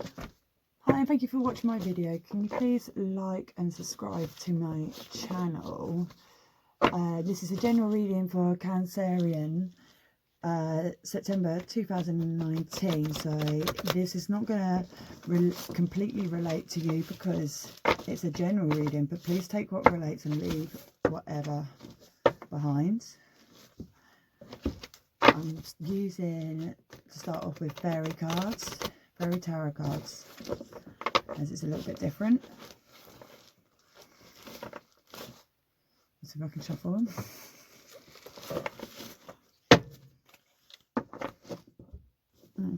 Hi, and thank you for watching my video. Can you please like and subscribe to my channel? This is a general reading for Cancerian, September 2019. So this is not going to completely relate to you because it's a general reading, but please take what relates and leave whatever behind. I'm using, to start off with, fairy cards, fairy tarot cards, as it's a little bit different. Let's see if I can shuffle them.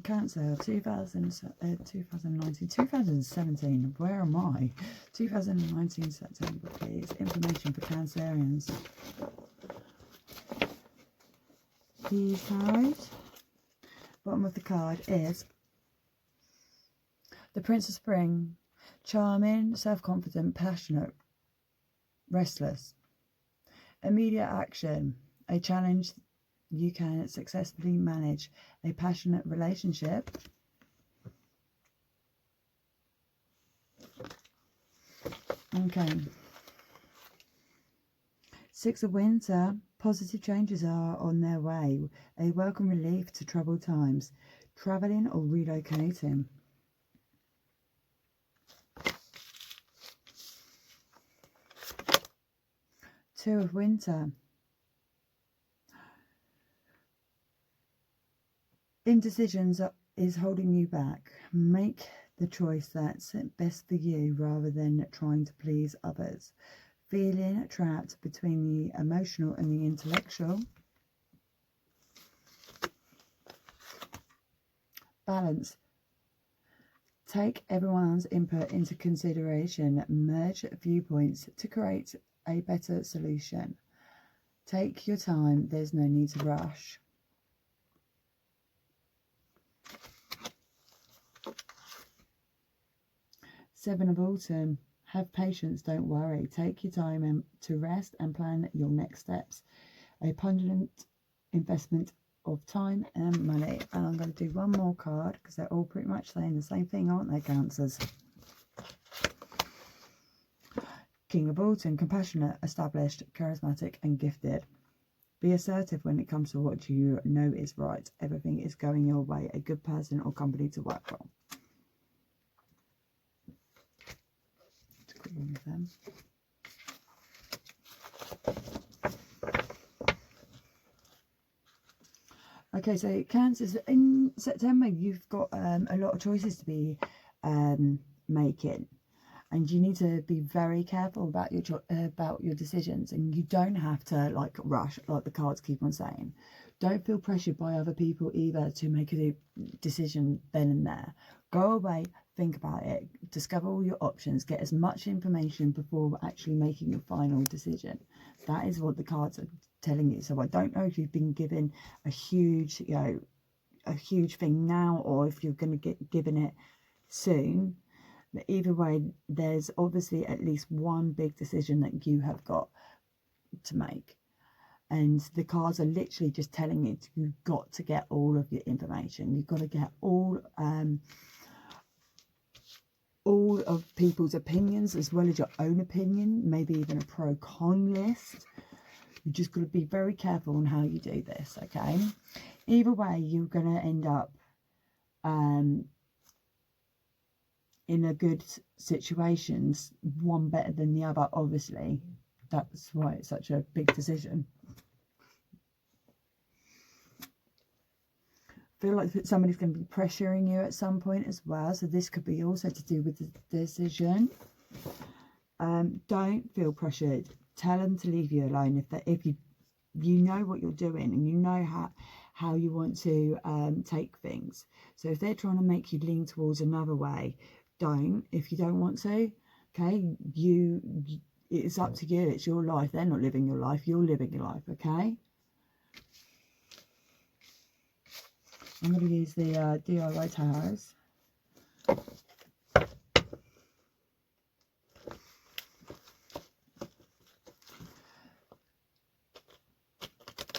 Cancer, 2019, 2017, where am I? 2019 September, please. Information for Cancerians. These cards. Bottom of the card is the Prince of Spring. Charming, self-confident, passionate, restless. Immediate action. A challenge you can successfully manage. A passionate relationship. Okay. Six of Winter. Positive changes are on their way. A welcome relief to troubled times. Travelling or relocating. Two of Winter. Indecisions is holding you back. Make the choice that's best for you rather than trying to please others. Feeling trapped between the emotional and the intellectual. Balance. Take everyone's input into consideration. Merge viewpoints to create a better solution. Take your time. There's no need to rush. Seven of Autumn. Have patience, don't worry. Take your time to rest and plan your next steps. A pungent investment of time and money. And I'm going to do one more card because they're all pretty much saying the same thing, aren't they, Cancers? King of Autumn. Compassionate, established, charismatic and gifted. Be assertive when it comes to what you know is right. Everything is going your way. A good person or company to work for. With them. Okay, so Cancers, in September you've got a lot of choices to be making, and you need to be very careful about your decisions, and you don't have to like rush, like the cards keep on saying. Don't feel pressured by other people either to make a decision then and there. Go away, think about it, discover all your options, get as much information before actually making your final decision. That is what the cards are telling you. So I don't know if you've been given a huge, a huge thing now, or if you're going to get given it soon. But either way, there's obviously at least one big decision that you have got to make. And the cards are literally just telling you you've got to get all of your information. You've got to get all of people's opinions as well as your own opinion, maybe even a pro-con list. You just got to be very careful on how you do this, okay? Either way, you're going to end up in a good situations, one better than the other, obviously. That's why it's such a big decision. Feel like somebody's going to be pressuring you at some point as well, so this could be also to do with the decision. Don't feel pressured. Tell them to leave you alone if you know what you're doing and you know how you want to take things. So if they're trying to make you lean towards another way, don't. If you don't want to, okay, it's up to you. It's your life. They're not living your life. You're living your life, okay? I'm going to use the DIY tarots.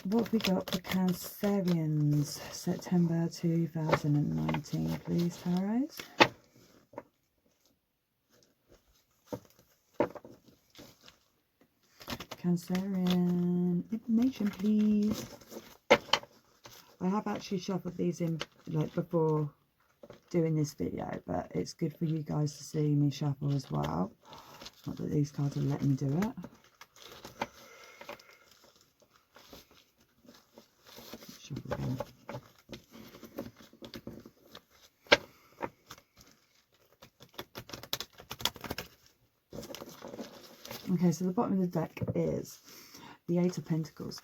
What have we got for Cancerians, September 2019, please, tarots? Cancerian, information please. I have actually shuffled these in like before doing this video, but it's good for you guys to see me shuffle as well. Not that these cards are letting me do it. Shuffle again. Okay, so the bottom of the deck is the Eight of Pentacles.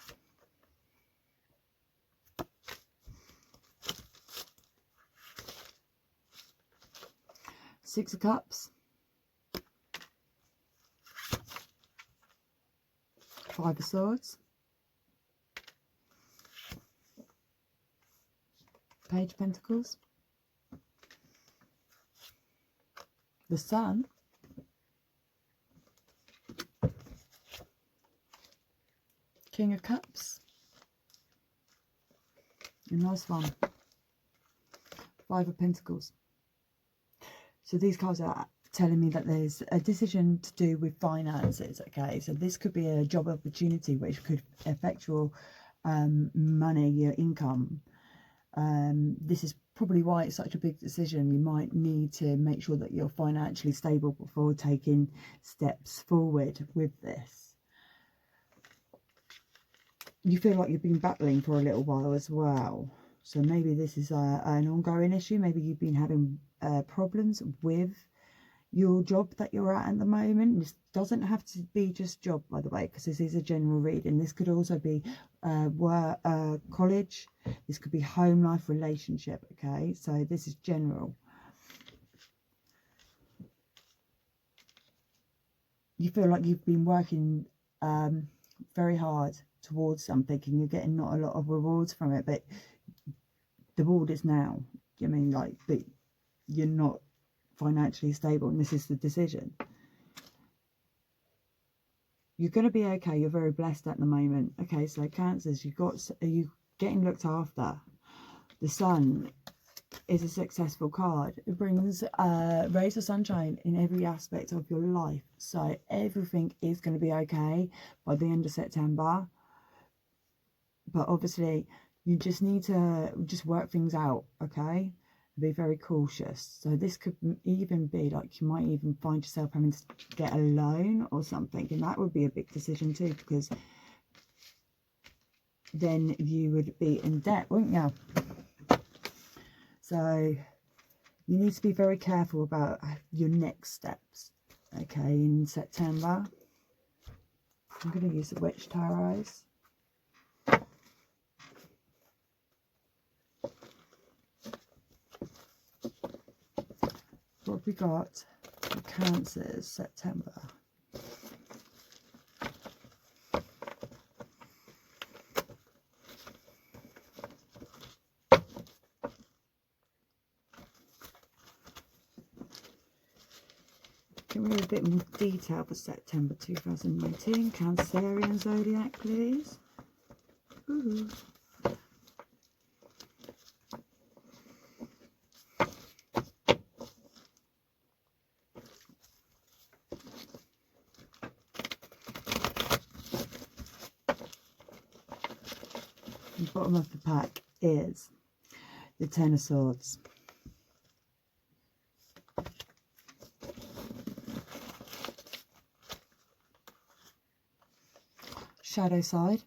Six of Cups. Five of Swords. Page of Pentacles. The Sun. King of Cups. And last one. Five of Pentacles. So these cards are telling me that there's a decision to do with finances, okay? So this could be a job opportunity which could affect your money, your income. This is probably why it's such a big decision. You might need to make sure that you're financially stable before taking steps forward with this. You feel like you've been battling for a little while as well. So maybe this is an ongoing issue. Maybe you've been having problems with your job that you're at the moment. This doesn't have to be just job, by the way, because this is a general reading. This could also be work, college. This could be home life, relationship, okay? So this is general. You feel like you've been working very hard towards something and you're getting not a lot of rewards from it, but the reward is now. I mean, like, but you're not financially stable, and this is the decision. You're going to be okay. You're very blessed at the moment. Okay, so Cancers, are you getting looked after? The Sun is a successful card. It brings rays of sunshine in every aspect of your life. So everything is going to be okay by the end of September. But obviously, you just need to just work things out, okay? Be very cautious. So this could even be like you might even find yourself having to get a loan or something, and that would be a big decision too, because then you would be in debt, wouldn't you? So you need to be very careful about your next steps, okay, in September. I'm going to use the Witch Tarots. What have we got for Cancers, September? Give me a bit more detail for September 2019. Cancerian Zodiac, please. Ooh. The bottom of the pack is the Ten of Swords. Shadow side.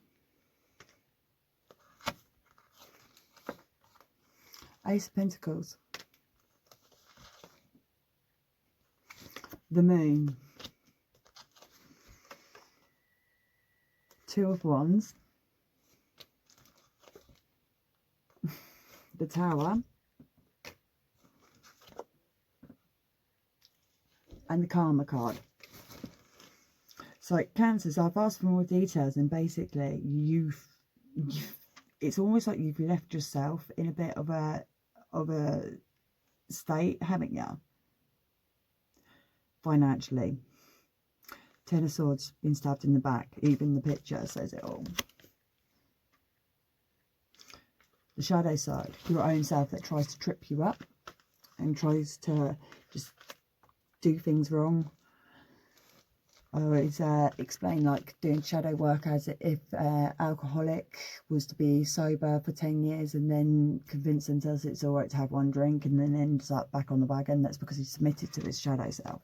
Ace of Pentacles. The Moon. Two of Wands. The Tower. And the Karma card. So Cancers, I've asked for more details, and basically it's almost like you've left yourself in a bit of a state, haven't you? Financially. Ten of Swords, been stabbed in the back. Even the picture says it all. The shadow side, your own self that tries to trip you up and tries to just do things wrong. I always explain like doing shadow work as if alcoholic was to be sober for 10 years and then convince themselves it's all right to have one drink and then ends up back on the wagon. That's because he submitted to his shadow self.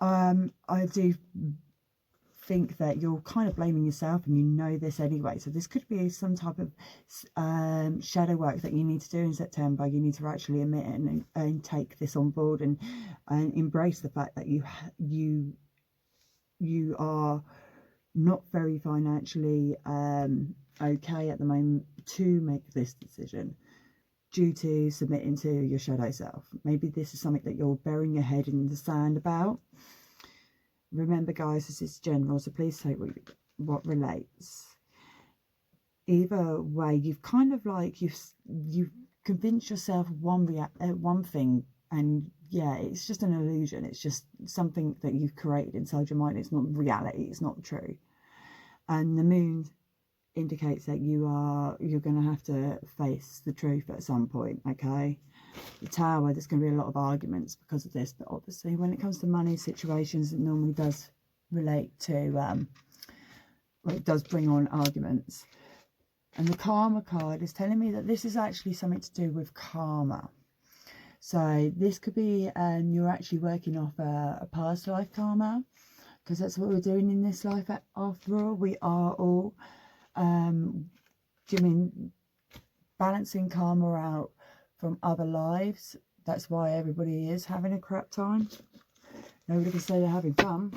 I do think that you're kind of blaming yourself, and you know this anyway, so this could be some type of shadow work that you need to do in September. You need to actually admit it and take this on board and embrace the fact that you are not very financially okay at the moment to make this decision due to submitting to your shadow self. Maybe this is something that you're burying your head in the sand about. Remember, guys, this is general, so please take what relates. Either way, you've kind of like you've convinced yourself one thing, and yeah, it's just an illusion. It's just something that you've created inside your mind. It's not reality. It's not true. And the moon indicates that you're going to have to face the truth at some point. Okay. The Tower, there's going to be a lot of arguments because of this, but obviously when it comes to money situations, it normally does relate to well, it does bring on arguments. And the Karma card is telling me that this is actually something to do with karma. So this could be you're actually working off a past life karma, because that's what we're doing in this life. After all, we are all balancing karma out from other lives. That's why everybody is having a crap time. Nobody can say they're having fun.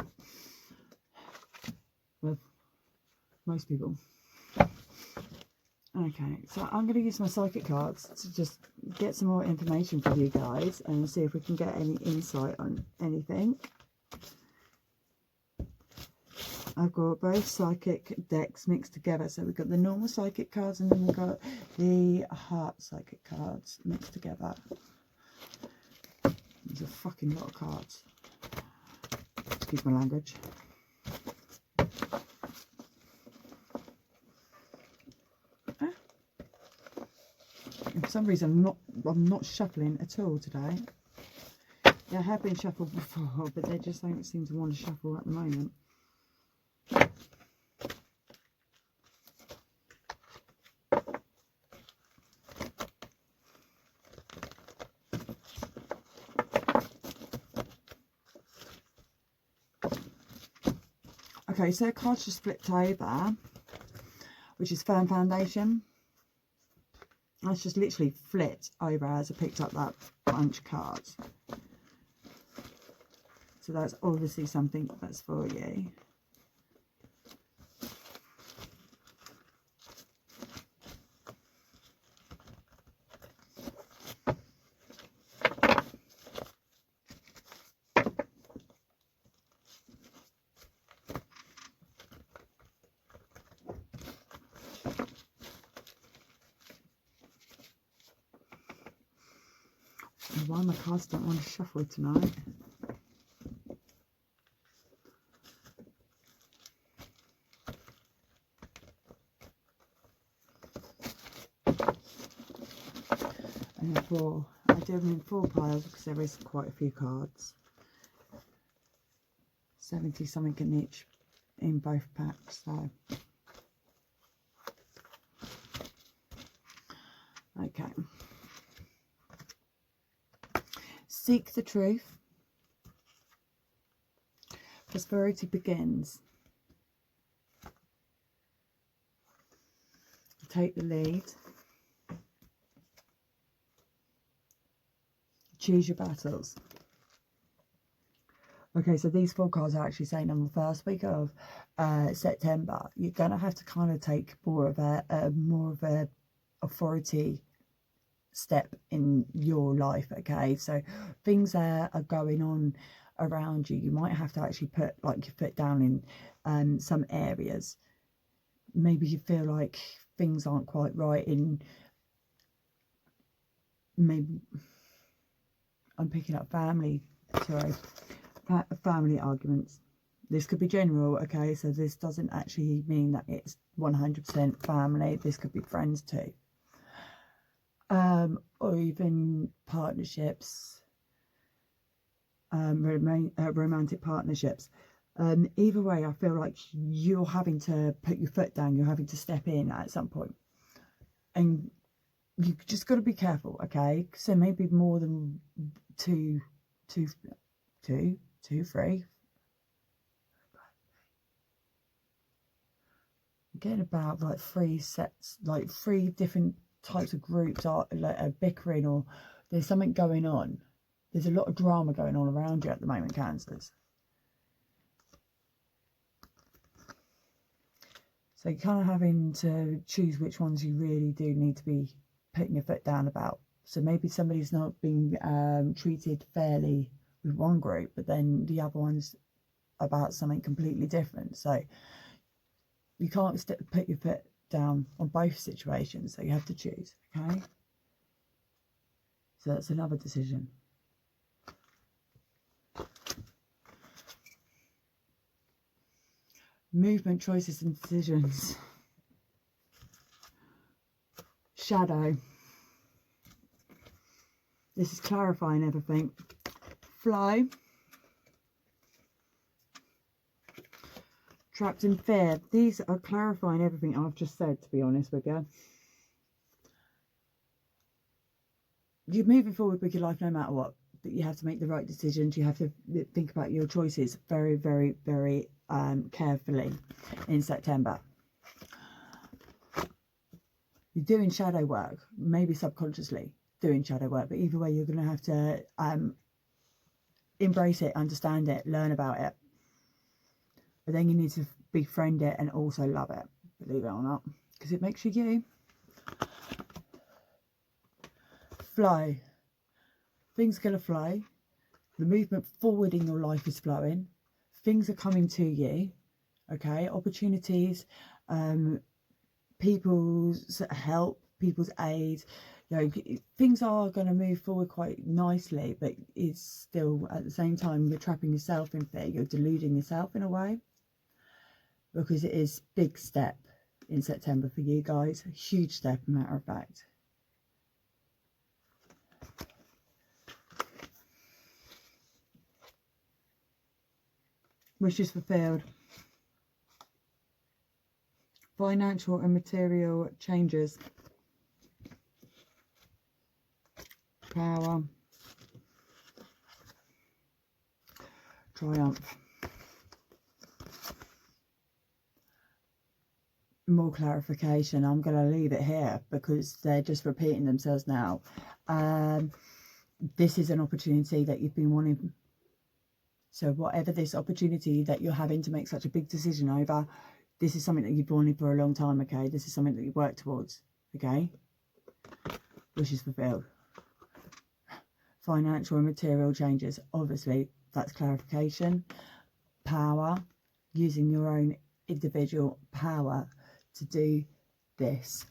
Well, most people. Okay, so I'm going to use my psychic cards to just get some more information from you guys and see if we can get any insight on anything. I've got both psychic decks mixed together. So we've got the normal psychic cards and then we've got the heart psychic cards mixed together. There's a fucking lot of cards. Excuse my language. And for some reason I'm not shuffling at all today. Yeah, I have been shuffled before, but they just don't seem to want to shuffle at the moment. Okay, so the card's just flipped over, which is Firm Foundation. That's just literally flipped over as I picked up that bunch of cards. So that's obviously something that's for you. Why my cards don't want to shuffle tonight. And therefore, I do them in 4 piles because there is quite a few cards. 70 something in each, in both packs. So, okay. Seek the truth. Prosperity begins. Take the lead. Choose your battles. Okay, so these 4 cards are actually saying on the first week of September, you're going to have to kind of take more of a authority step in your life. Okay, so things are going on around you. You might have to actually put like your foot down in some areas. Maybe you feel like things aren't quite right in, maybe I'm picking up family arguments. This could be general, okay, so this doesn't actually mean that it's 100% family. This could be friends too. Or even partnerships, romantic partnerships. Either way, I feel like you're having to put your foot down, you're having to step in at some point. And you just got to be careful, okay? So maybe more than two, 3. I'm getting about like 3 sets, like 3 different types of groups are like bickering, or there's something going on. There's a lot of drama going on around you at the moment, Cancers. So you're kind of having to choose which ones you really do need to be putting your foot down about. So maybe somebody's not being treated fairly with one group, but then the other one's about something completely different. So you can't put your foot down on both situations. So you have to choose, okay? So that's another decision. Movement, choices and decisions. Shadow. This is clarifying everything. Flow. Trapped in fear. These are clarifying everything I've just said, to be honest with you. You're moving forward with your life no matter what, but you have to make the right decisions. You have to think about your choices very, very, very carefully in September. You're doing shadow work, maybe subconsciously doing shadow work, but either way you're going to have to embrace it, understand it, learn about it. But then you need to befriend it and also love it, believe it or not, because it makes you you. Flow. Things are going to flow. The movement forward in your life is flowing. Things are coming to you, okay? Opportunities, people's help, people's aid. You know, things are going to move forward quite nicely, but it's still, at the same time, you're trapping yourself in fear. You're deluding yourself in a way, because it is a big step in September for you guys. A huge step, matter of fact. Wishes fulfilled. Financial and material changes. Power. Triumph. More clarification. I'm going to leave it here because they're just repeating themselves now. This is an opportunity that you've been wanting. So whatever this opportunity that you're having to make such a big decision over, this is something that you've wanted for a long time, okay? This is something that you work towards, okay? Wishes fulfilled. Financial and material changes. Obviously, that's clarification. Power. Using your own individual power to do this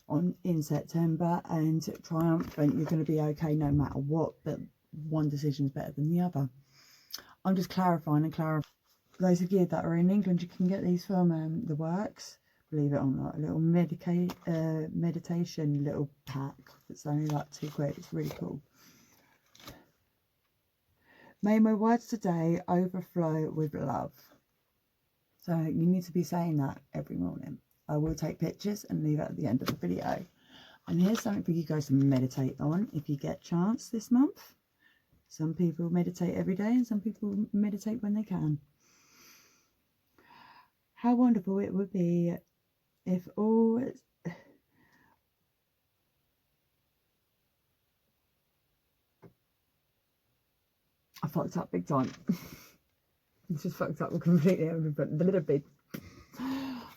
in September, and triumphant. You're going to be okay no matter what, but one decision is better than the other. I'm just clarifying and clarifying. Those of you that are in England, you can get these from The Works, believe it or not. A little meditation little pack that's only like £2. It's really cool. May my words today overflow with love. So you need to be saying that every morning. I will take pictures and leave it at the end of the video. And here's something for you guys to meditate on if you get a chance this month. Some people meditate every day and some people meditate when they can. How wonderful it would be if all... I fucked up big time. It's just fucked up completely. But the little bit.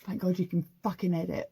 Thank God you can fucking edit.